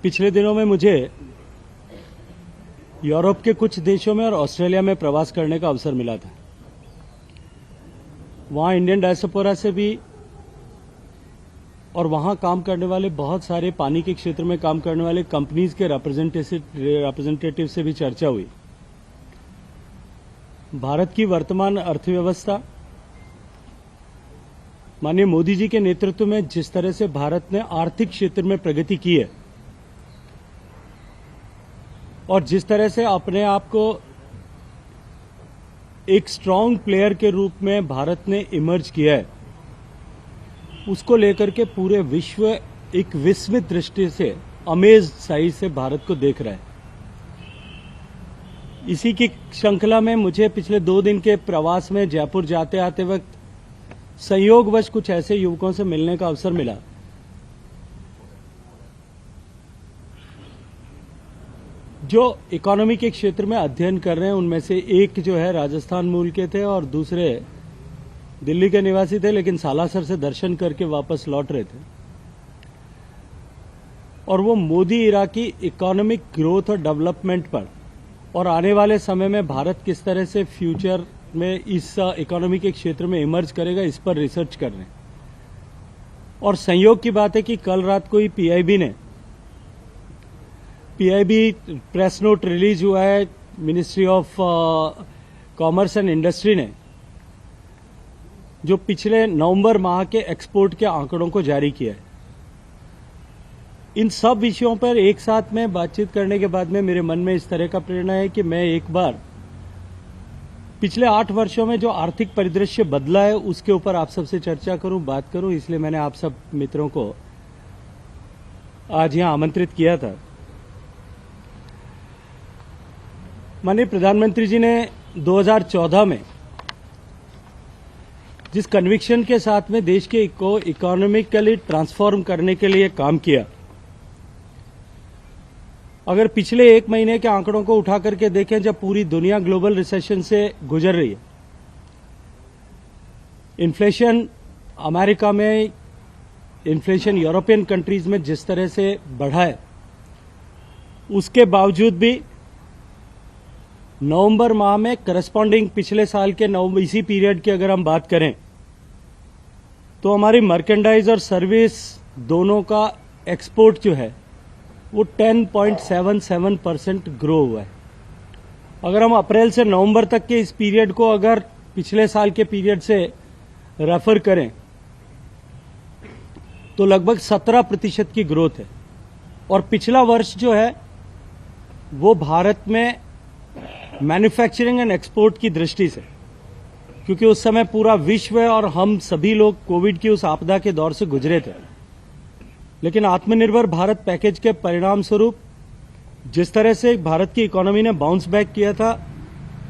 पिछले दिनों में मुझे यूरोप के कुछ देशों में और ऑस्ट्रेलिया में प्रवास करने का अवसर मिला था। वहाँ इंडियन डायस्पोरा से भी और वहाँ काम करने वाले बहुत सारे पानी के क्षेत्र में काम करने वाले कंपनीज के रिप्रेजेंटेटिव से भी चर्चा हुई। भारत की वर्तमान अर्थव्यवस्था माननीय मोदी जी के नेतृत्व में जिस तरह से भारत ने आर्थिक क्षेत्र में प्रगति की है और जिस तरह से अपने आप को एक स्ट्रांग प्लेयर के रूप में भारत ने इमर्ज किया है, उसको लेकर के पूरे विश्व एक विस्मित दृष्टि से अमेज साइज से भारत को देख रहा है। इसी की श्रृंखला में मुझे पिछले 2 दिन के प्रवास में जयपुर जाते आते वक्त संयोगवश कुछ ऐसे युवकों से मिलने का अवसर मिला जो इकोनॉमी के क्षेत्र में अध्ययन कर रहे हैं। उनमें से एक जो है राजस्थान मूल के थे और दूसरे दिल्ली के निवासी थे, लेकिन सालासर से दर्शन करके वापस लौट रहे थे। और वो मोदी इरा की इकोनॉमिक ग्रोथ और डेवलपमेंट पर और आने वाले समय में भारत किस तरह से फ्यूचर में इस इकोनॉमी के क्षेत्र में इमर्ज करेगा, इस पर रिसर्च कर रहे हैं। और संयोग की बात है कि कल रात को ही पीआईबी प्रेस नोट रिलीज हुआ है। Ministry of commerce and industry ने जो पिछले नवंबर माह के एक्सपोर्ट के आंकड़ों को जारी किया है। इन सब विषयों पर एक साथ में बातचीत करने के बाद में मेरे मन में इस तरह का प्रेरणा है कि मैं एक बार पिछले 8 वर्षों में जो आर्थिक परिदृश्य बदला है उसके ऊपर आप सबसे चर्चा करूं, बात करूं। इसलिए मैंने आप सब मित्रों को आज यहां आमंत्रित किया था। माननीय प्रधानमंत्री जी ने 2014 में जिस कन्विक्शन के साथ में देश के इकोनॉमिकली ट्रांसफॉर्म करने के लिए काम किया, अगर पिछले 1 महीने के आंकड़ों को उठा करके देखें, जब पूरी दुनिया ग्लोबल रिसेशन से गुजर रही है, इन्फ्लेशन अमेरिका में, इन्फ्लेशन यूरोपियन कंट्रीज में जिस तरह से बढ़ा है, उसके बावजूद भी नवंबर माह में करस्पॉन्डिंग पिछले साल के इसी पीरियड की अगर हम बात करें तो हमारी मर्केंडाइज और सर्विस दोनों का एक्सपोर्ट जो है वो 10.77% ग्रो हुआ है। अगर हम अप्रैल से नवंबर तक के इस पीरियड को अगर पिछले साल के पीरियड से रेफर करें तो लगभग 17% की ग्रोथ है। और पिछला वर्ष जो है वो भारत में मैन्युफैक्चरिंग एंड एक्सपोर्ट की दृष्टि से, क्योंकि उस समय पूरा विश्व और हम सभी लोग कोविड की उस आपदा के दौर से गुजरे थे, लेकिन आत्मनिर्भर भारत पैकेज के परिणाम स्वरूप जिस तरह से भारत की इकोनॉमी ने बाउंस बैक किया था,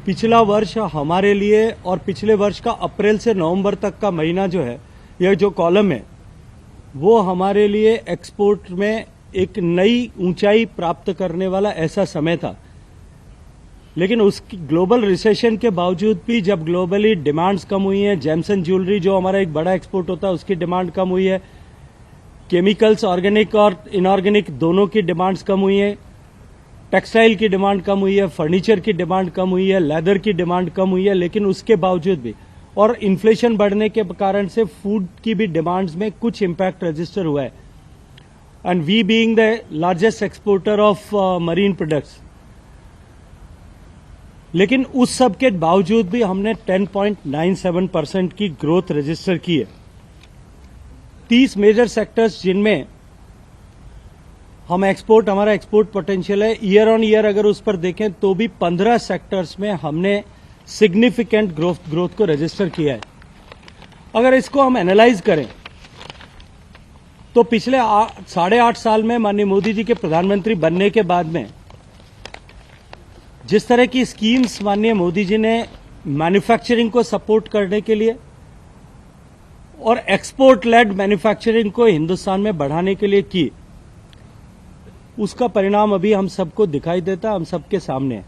पिछला वर्ष हमारे लिए और पिछले वर्ष का अप्रैल से नवंबर तक का महीना जो है, यह जो कॉलम है, वो हमारे लिए एक्सपोर्ट में एक नई ऊंचाई प्राप्त करने वाला ऐसा समय था। लेकिन उसकी ग्लोबल रिसेशन के बावजूद भी जब ग्लोबली डिमांड्स कम हुई हैं, जेम्स एंड ज्वेलरी जो हमारा एक बड़ा एक्सपोर्ट होता है उसकी डिमांड कम हुई है, केमिकल्स ऑर्गेनिक और इनऑर्गेनिक दोनों की डिमांड्स कम हुई है, टेक्सटाइल की डिमांड कम हुई है, फर्नीचर की डिमांड कम हुई है, लेदर की डिमांड कम हुई है, लेकिन उसके बावजूद भी और इन्फ्लेशन बढ़ने के कारण से फूड की भी डिमांड्स में कुछ इम्पैक्ट रजिस्टर हुआ है। And we being the largest exporter of marine products, लेकिन उस सब के बावजूद भी हमने 10.97% की ग्रोथ रजिस्टर की है। 30 मेजर सेक्टर्स जिनमें हमारा एक्सपोर्ट पोटेंशियल है, ईयर ऑन ईयर अगर उस पर देखें तो भी 15 सेक्टर्स में हमने सिग्निफिकेंट ग्रोथ को रजिस्टर किया है। अगर इसको हम एनालाइज करें तो पिछले 8.5 साल में माननीय मोदी जी के प्रधानमंत्री बनने के बाद में जिस तरह की स्कीम्स माननीय मोदी जी ने मैन्युफैक्चरिंग को सपोर्ट करने के लिए और एक्सपोर्ट लेड मैन्युफैक्चरिंग को हिंदुस्तान में बढ़ाने के लिए की, उसका परिणाम अभी हम सबको दिखाई देता, हम सबके सामने है।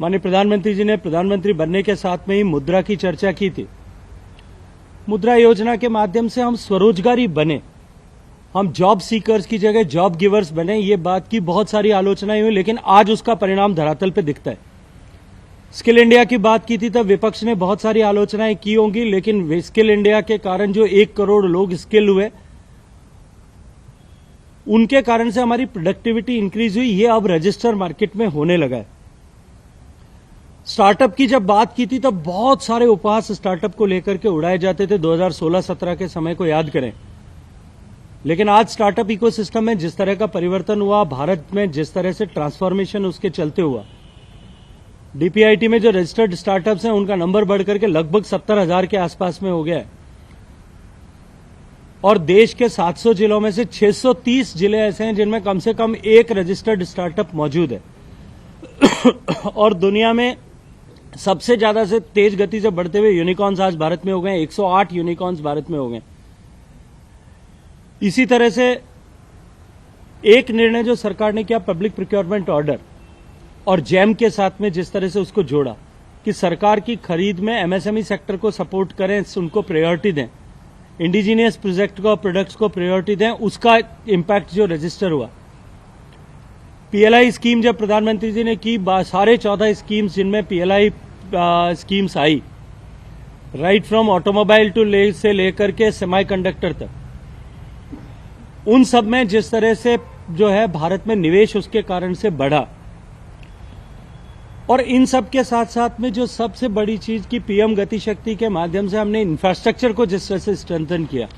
माननीय प्रधानमंत्री जी ने प्रधानमंत्री बनने के साथ में ही मुद्रा की चर्चा की थी। मुद्रा योजना के माध्यम से हम स्वरोजगारी बने, हम जॉब सीकर्स की जगह जॉब गिवर्स बने, ये बात की बहुत सारी आलोचनाएं हुई, लेकिन आज उसका परिणाम धरातल पे दिखता है। स्किल इंडिया की बात की थी तब विपक्ष ने बहुत सारी आलोचनाएं की होंगी, लेकिन स्किल इंडिया के कारण जो 1 करोड़ लोग स्किल हुए, उनके कारण से हमारी प्रोडक्टिविटी इंक्रीज हुई। ये अब रजिस्टर मार्केट में होने लगा है। स्टार्टअप की जब बात की थी तब बहुत सारे उपहास स्टार्टअप को लेकर के उड़ाए जाते थे, 2016-17 के समय को याद करें। लेकिन आज स्टार्टअप इकोसिस्टम में जिस तरह का परिवर्तन हुआ, भारत में जिस तरह से ट्रांसफॉर्मेशन उसके चलते हुआ, डीपीआईटी में जो रजिस्टर्ड स्टार्टअप्स हैं उनका नंबर बढ़कर के लगभग 70,000 के आसपास में हो गया है। और देश के 700 जिलों में से 630 जिले ऐसे हैं जिनमें कम से कम एक रजिस्टर्ड स्टार्टअप मौजूद है। और दुनिया में सबसे ज्यादा से तेज गति से बढ़ते हुए यूनिकॉर्न्स आज भारत में हो गए, 108 यूनिकॉर्न्स भारत में हो गए। इसी तरह से एक निर्णय जो सरकार ने किया, पब्लिक प्रोक्योरमेंट ऑर्डर और जैम के साथ में जिस तरह से उसको जोड़ा कि सरकार की खरीद में एमएसएमई सेक्टर को सपोर्ट करें, उनको प्रायोरिटी दें, इंडिजीनियस प्रोजेक्ट को, प्रोडक्ट्स को प्रायोरिटी दें, उसका इंपैक्ट जो रजिस्टर हुआ। पीएलआई स्कीम जब प्रधानमंत्री जी ने की, 14.5 स्कीम्स जिनमें PLI schemes I, right from automobile से लेकर के सेमीकंडक्टर तक, उन सब में जिस तरह से जो है भारत में निवेश उसके कारण से बढ़ा। और इन सब के साथ साथ में जो सबसे बड़ी चीज की पीएम गति शक्ति के माध्यम से हमने इंफ्रास्ट्रक्चर को जिस तरह से स्ट्रेंथन किया,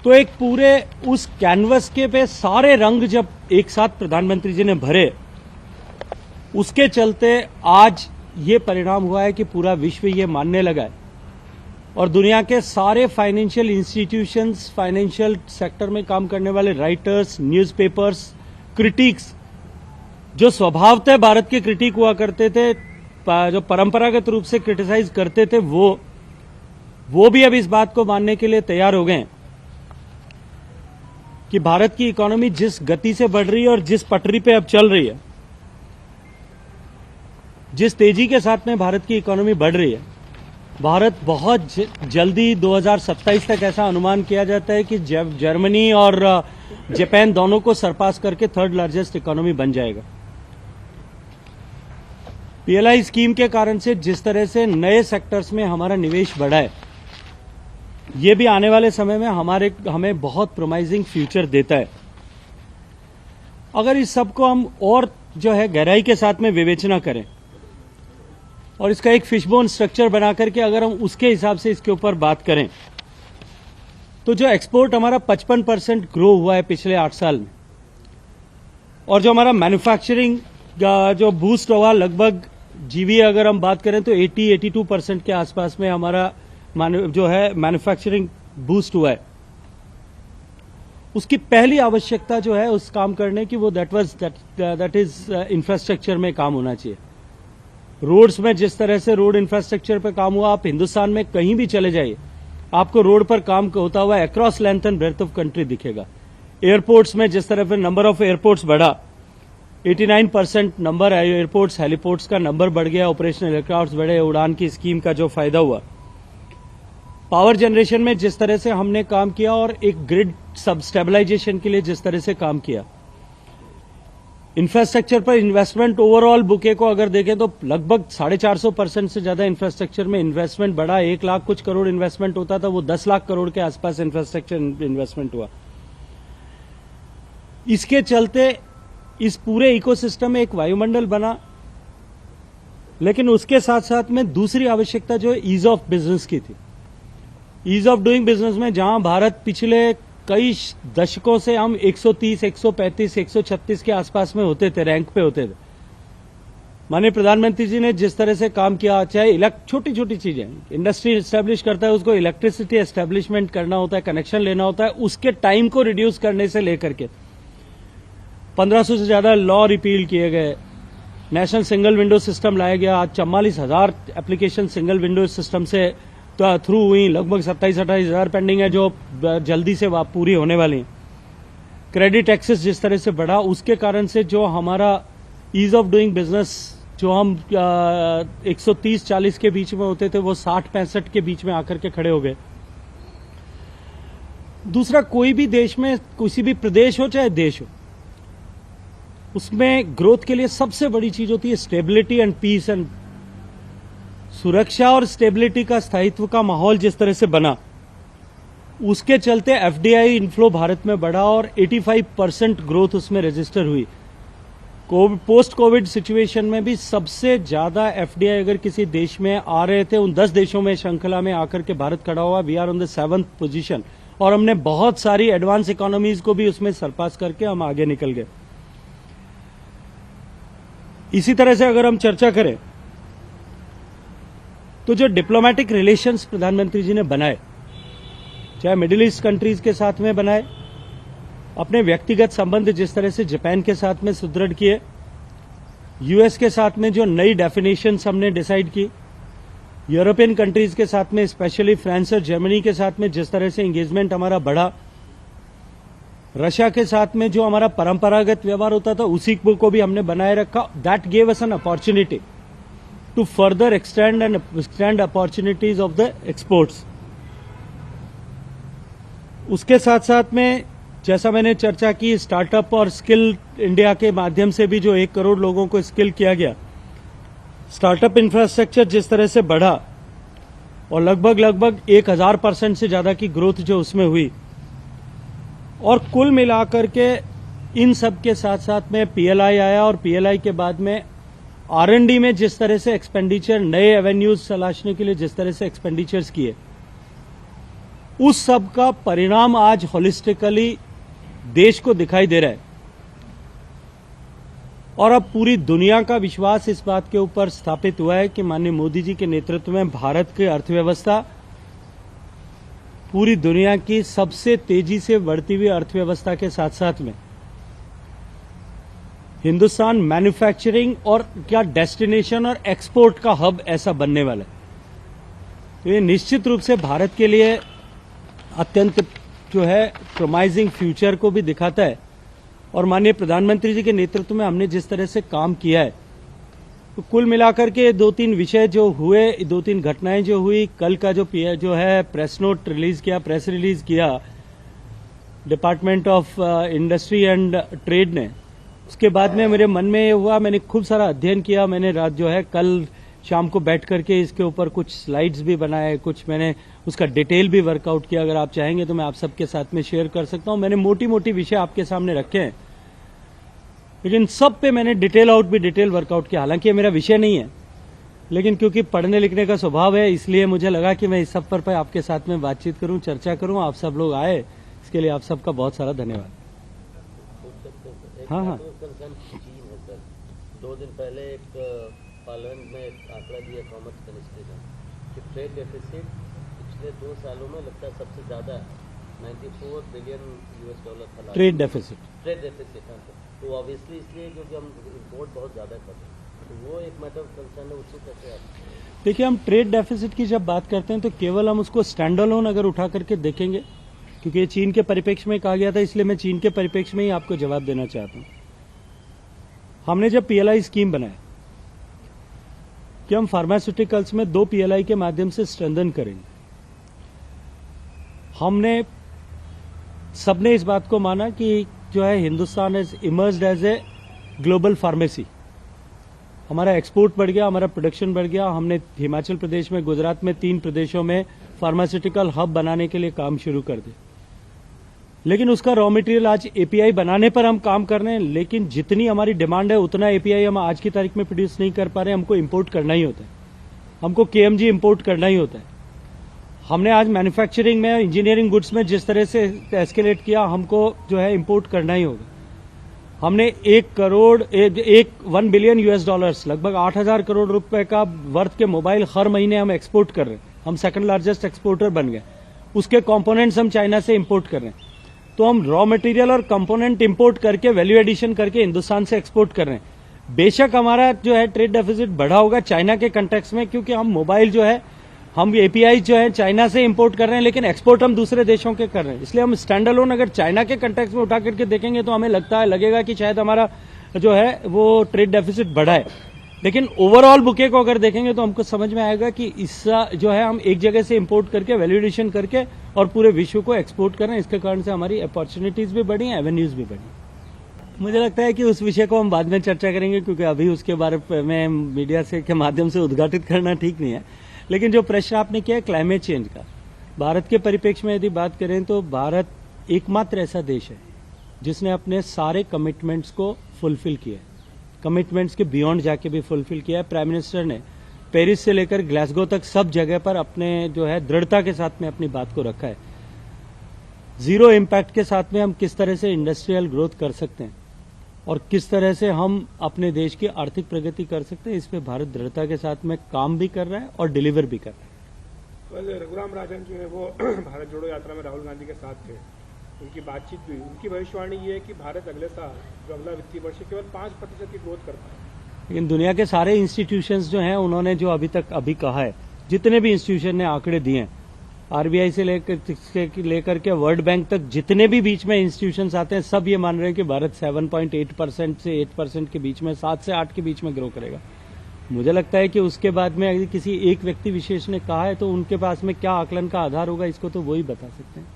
तो एक पूरे उस कैनवस के पे सारे रंग जब एक साथ प्रधानमंत्री जी ने भरे, उसके चलते आज ये परिणाम हुआ है कि पूरा विश्व ये मानने लगा है और दुनिया के सारे फाइनेंशियल इंस्टीट्यूशंस, फाइनेंशियल सेक्टर में काम करने वाले राइटर्स, न्यूज़पेपर्स, क्रिटिक्स, जो स्वभावतः भारत के क्रिटिक हुआ करते थे, जो परंपरागत रूप से क्रिटिसाइज करते थे, वो भी अब इस बात को मानने के लिए तैयार हो गए हैं कि भारत की इकोनॉमी जिस गति से बढ़ रही है और जिस पटरी पे अब चल रही है, जिस तेजी के साथ में भारत की इकोनॉमी बढ़ रही है, भारत बहुत जल्दी 2027 तक ऐसा अनुमान किया जाता है कि जर्मनी और जापान दोनों को सरपास करके 3rd लार्जेस्ट इकोनॉमी बन जाएगा। पीएलआई स्कीम के कारण से जिस तरह से नए सेक्टर्स में हमारा निवेश बढ़ा है, ये भी आने वाले समय में हमें बहुत प्रोमाइजिंग फ्यूचर देता है। अगर इस सब को हम और जो है गहराई के साथ में विवेचना करें और इसका एक फिशबोन स्ट्रक्चर बना करके अगर हम उसके हिसाब से इसके ऊपर बात करें, तो जो एक्सपोर्ट हमारा 55% ग्रो हुआ है पिछले 8 साल में, और जो हमारा मैन्युफैक्चरिंग जो बूस्ट हुआ, लगभग जीवीए अगर हम बात करें तो 80-82% के आसपास में हमारा जो है मैन्युफैक्चरिंग बूस्ट हुआ है। उसकी पहली आवश्यकता जो है उस काम करने की, वो दैट इज इंफ्रास्ट्रक्चर में काम होना चाहिए। रोड्स में जिस तरह से रोड इंफ्रास्ट्रक्चर पे काम हुआ, आप हिंदुस्तान में कहीं भी चले जाइए, आपको रोड पर काम होता हुआ across length and breadth of country दिखेगा। एयरपोर्ट्स में जिस तरह से नंबर ऑफ एयरपोर्ट्स बढ़ा, 89% नंबर एयरपोर्ट्स, हेलीपोर्ट्स का नंबर बढ़ गया, ऑपरेशनल एयरक्राफ्ट बढ़े, उड़ान की स्कीम का जो फायदा हुआ। पावर जनरेशन में जिस तरह से हमने काम किया और एक ग्रिड सब स्टेबलाइजेशन के लिए जिस तरह से काम किया, इंफ्रास्ट्रक्चर पर इन्वेस्टमेंट ओवरऑल बुके को अगर देखें तो लगभग 450% से ज्यादा इंफ्रास्ट्रक्चर में इन्वेस्टमेंट बढ़ा। 1 लाख कुछ करोड़ इन्वेस्टमेंट होता था, वो 10 लाख करोड़ के आसपास इंफ्रास्ट्रक्चर इन्वेस्टमेंट हुआ। इसके चलते इस पूरे इकोसिस्टम में एक वायुमंडल बना, लेकिन उसके साथ साथ में दूसरी आवश्यकता जो ईज ऑफ बिजनेस की थी। ईज ऑफ डूइंग बिजनेस में जहां भारत पिछले कई दशकों से हम 130, 135, 136 के आसपास में होते थे, रैंक पे होते थे, माननीय प्रधानमंत्री जी ने जिस तरह से काम किया, चाहे छोटी छोटी चीजें, इंडस्ट्री एस्टेब्लिश करता है, उसको इलेक्ट्रिसिटी एस्टेब्लिशमेंट करना होता है, कनेक्शन लेना होता है, उसके टाइम को रिड्यूस करने से लेकर के 1500 से ज्यादा लॉ रिपील किए गए, नेशनल सिंगल विंडो सिस्टम लाया गया। आज 44,000 एप्लीकेशन सिंगल विंडो सिस्टम से थ्रू हुई, लगभग 27-28 हजार पेंडिंग है जो जल्दी से पूरी होने वाली हैं। क्रेडिट एक्सेस जिस तरह से बढ़ा, उसके कारण से जो हमारा ईज ऑफ डूइंग बिजनेस, जो हम 130-40 के बीच में होते थे, वो 60-65 के बीच में आकर के खड़े हो गए। दूसरा, कोई भी देश में किसी भी प्रदेश हो चाहे देश हो, उसमें ग्रोथ के लिए सबसे बड़ी चीज होती है स्टेबिलिटी एंड पीस एंड सुरक्षा और स्टेबिलिटी का, स्थायित्व का माहौल जिस तरह से बना, उसके चलते एफडीआई इनफ्लो भारत में बढ़ा और 85% ग्रोथ उसमें रजिस्टर हुई। पोस्ट कोविड सिचुएशन में भी सबसे ज्यादा एफडीआई अगर किसी देश में आ रहे थे, उन 10 देशों में श्रृंखला में आकर के भारत खड़ा हुआ। We are on the 7th position और हमने बहुत सारी एडवांस इकोनॉमीज को भी उसमें सरपास करके हम आगे निकल गए। इसी तरह से अगर हम चर्चा करें तो जो डिप्लोमेटिक रिलेशंस प्रधानमंत्री जी ने बनाए, चाहे मिडिल ईस्ट कंट्रीज के साथ में बनाए, अपने व्यक्तिगत संबंध जिस तरह से जापान के साथ में सुदृढ़ किए, यूएस के साथ में जो नई डेफिनेशंस हमने डिसाइड की, यूरोपियन कंट्रीज के साथ में स्पेशली फ्रांस और जर्मनी के साथ में जिस तरह से एंगेजमेंट हमारा बढ़ा, रशिया के साथ में जो हमारा परंपरागत व्यवहार होता था उसी को भी हमने बनाए रखा। That gave us an opportunity to further extend opportunities of the exports. उसके साथ साथ में जैसा मैंने चर्चा की, स्टार्टअप और स्किल इंडिया के माध्यम से भी जो 1 करोड़ लोगों को स्किल किया गया, स्टार्टअप इंफ्रास्ट्रक्चर जिस तरह से बढ़ा और लगभग 1000% से ज्यादा की ग्रोथ जो उसमें हुई, और कुल मिलाकर के इन सब के साथ साथ में पीएलआई आया और पीएलआई के बाद में आरएनडी में जिस तरह से एक्सपेंडिचर, नए एवेन्यूज तलाशने के लिए जिस तरह से एक्सपेंडिचर्स किए, उस सब का परिणाम आज होलिस्टिकली देश को दिखाई दे रहा है। और अब पूरी दुनिया का विश्वास इस बात के ऊपर स्थापित हुआ है कि माननीय मोदी जी के नेतृत्व में भारत की अर्थव्यवस्था पूरी दुनिया की सबसे तेजी से बढ़ती हुई अर्थव्यवस्था के साथ साथ में हिंदुस्तान मैन्युफैक्चरिंग और क्या डेस्टिनेशन और एक्सपोर्ट का हब ऐसा बनने वाला है। तो ये निश्चित रूप से भारत के लिए अत्यंत जो है प्रोमाइजिंग फ्यूचर को भी दिखाता है। और माननीय प्रधानमंत्री जी के नेतृत्व में हमने जिस तरह से काम किया है, तो कुल मिलाकर के 2-3 विषय जो हुए, 2-3 घटनाएं जो हुई, कल का जो है प्रेस नोट रिलीज किया, प्रेस रिलीज किया department of industry and trade ने, उसके बाद में मेरे मन में ये हुआ, मैंने खूब सारा अध्ययन किया। मैंने रात जो है कल शाम को बैठ करके इसके ऊपर कुछ स्लाइड्स भी बनाए, कुछ मैंने उसका डिटेल भी वर्कआउट किया। अगर आप चाहेंगे तो मैं आप सबके साथ में शेयर कर सकता हूं। मैंने मोटी मोटी विषय आपके सामने रखे हैं, लेकिन सब पे मैंने डिटेल वर्कआउट किया। हालांकि ये मेरा विषय नहीं है, लेकिन क्योंकि पढ़ने लिखने का स्वभाव है, इसलिए मुझे लगा कि मैं इस सब पर आपके साथ में बातचीत करूं, चर्चा करूं। आप सब लोग आए, इसके लिए आप सबका बहुत सारा धन्यवाद। हाँ, चीन है सर। 2 दिन पहले एक पार्लियामेंट में एक आंकड़ा दिया कॉमर्स मिनिस्ट्री ने कि ट्रेड डेफिसिट पिछले 2 सालों में लगता है सबसे ज्यादा 94 बिलियन US $। ट्रेड डेफिसिट हाँ सर। तो ऑब्वियसली इसलिए क्योंकि हम इम्पोर्ट बहुत ज्यादा कर रहे हैं, तो वो एक मैटर ऑफ कंसर्न है। उसको कैसे आप देखिए, हम ट्रेड डेफिसिट की जब बात करते हैं तो केवल हम उसको स्टैंड अलोन अगर उठा करके देखेंगे, क्योंकि ये चीन के परिप्रेक्ष्य में कहा गया था, इसलिए मैं चीन के परिप्रेक्ष्य में ही आपको जवाब देना चाहता हूं। हमने जब पीएलआई स्कीम बनाया कि हम फार्मास्यूटिकल्स में 2 पीएलआई के माध्यम से स्ट्रेंथन करेंगे, हमने सबने इस बात को माना कि जो है Hindustan is emerged as a global pharmacy. हमारा एक्सपोर्ट बढ़ गया, हमारा प्रोडक्शन बढ़ गया। हमने हिमाचल प्रदेश में, गुजरात में 3 प्रदेशों में फार्मास्यूटिकल हब बनाने के लिए काम शुरू कर दिया। लेकिन उसका रॉ मटेरियल आज एपीआई बनाने पर हम काम कर रहे हैं, लेकिन जितनी हमारी डिमांड है उतना एपीआई हम आज की तारीख में प्रोड्यूस नहीं कर पा रहे हैं। हमको इंपोर्ट करना ही होता है, हमको केएमजी इंपोर्ट करना ही होता है। हमने आज मैन्युफैक्चरिंग में, इंजीनियरिंग गुड्स में जिस तरह से एस्केलेट किया, हमको जो है इंपोर्ट करना ही होगा। हमने 1 बिलियन US $, लगभग 8,000 करोड़ रुपए का वर्थ के मोबाइल हर महीने हम एक्सपोर्ट कर रहे हैं। हम सेकंड लार्जेस्ट एक्सपोर्टर बन गए। उसके कंपोनेंट्स हम चाइना से इंपोर्ट कर रहे हैं। तो हम रॉ मटेरियल और कंपोनेंट इंपोर्ट करके वैल्यू एडिशन करके हिंदुस्तान से एक्सपोर्ट कर रहे हैं। बेशक हमारा जो है ट्रेड डेफिसिट बढ़ा होगा चाइना के कंटेक्स्ट में, क्योंकि हम मोबाइल जो है, हम एपीआई जो है चाइना से इंपोर्ट कर रहे हैं, लेकिन एक्सपोर्ट हम दूसरे देशों के कर रहे हैं। इसलिए हम स्टैंड अलोन अगर चाइना के कंटेक्स्ट में उठा करके देखेंगे तो हमें लगेगा कि शायद हमारा जो है वो ट्रेड डेफिसिट बढ़ा है। लेकिन ओवरऑल बुके को अगर देखेंगे तो हमको समझ में आएगा कि इसका जो है हम एक जगह से इंपोर्ट करके वैल्यूएडिशन करके और पूरे विश्व को एक्सपोर्ट कर रहे हैं। इसके कारण से हमारी अपॉर्चुनिटीज भी बढ़ी हैं, एवेन्यूज भी बढ़ी। मुझे लगता है कि उस विषय को हम बाद में चर्चा करेंगे, क्योंकि अभी उसके बारे में मीडिया से के माध्यम से उद्घाटित करना ठीक नहीं है। लेकिन जो प्रश्न आपने किया है क्लाइमेट चेंज का, भारत के परिप्रेक्ष्य में यदि बात करें तो भारत एकमात्र ऐसा देश है जिसने अपने सारे कमिटमेंट्स को फुलफिल किया है, कमिटमेंट्स के बियॉन्ड जाके भी फुलफिल किया है। प्राइम मिनिस्टर ने पेरिस से लेकर ग्लासगो तक सब जगह पर अपने जो है दृढ़ता के साथ में अपनी बात को रखा है। जीरो इम्पैक्ट के साथ में हम किस तरह से इंडस्ट्रियल ग्रोथ कर सकते हैं और किस तरह से हम अपने देश की आर्थिक प्रगति कर सकते हैं, इस पे भारत दृढ़ता के साथ में काम भी कर रहा है और डिलीवर भी कर रहा है। रघुराम राजन जो है वो भारत जोड़ो यात्रा में राहुल गांधी के साथ थे, उनकी बातचीत हुई। उनकी भविष्यवाणी ये है कि भारत अगले साल जो अगला वित्तीय वर्ष है केवल 5% की ग्रोथ कर पाए। लेकिन दुनिया के सारे इंस्टीट्यूशंस जो हैं उन्होंने जो अभी कहा है, जितने भी इंस्टीट्यूशन ने आंकड़े दिए हैं, आरबीआई से लेकर के वर्ल्ड बैंक तक जितने भी बीच में इंस्टीट्यूशंस आते हैं, सब ये मान रहे हैं कि भारत 7.8% से 8% के बीच में, 7 से 8 के बीच में ग्रो करेगा। मुझे लगता है कि उसके बाद में अगर किसी एक व्यक्ति विशेष ने कहा है तो उनके पास में क्या आकलन का आधार होगा, इसको तो वही बता सकते हैं।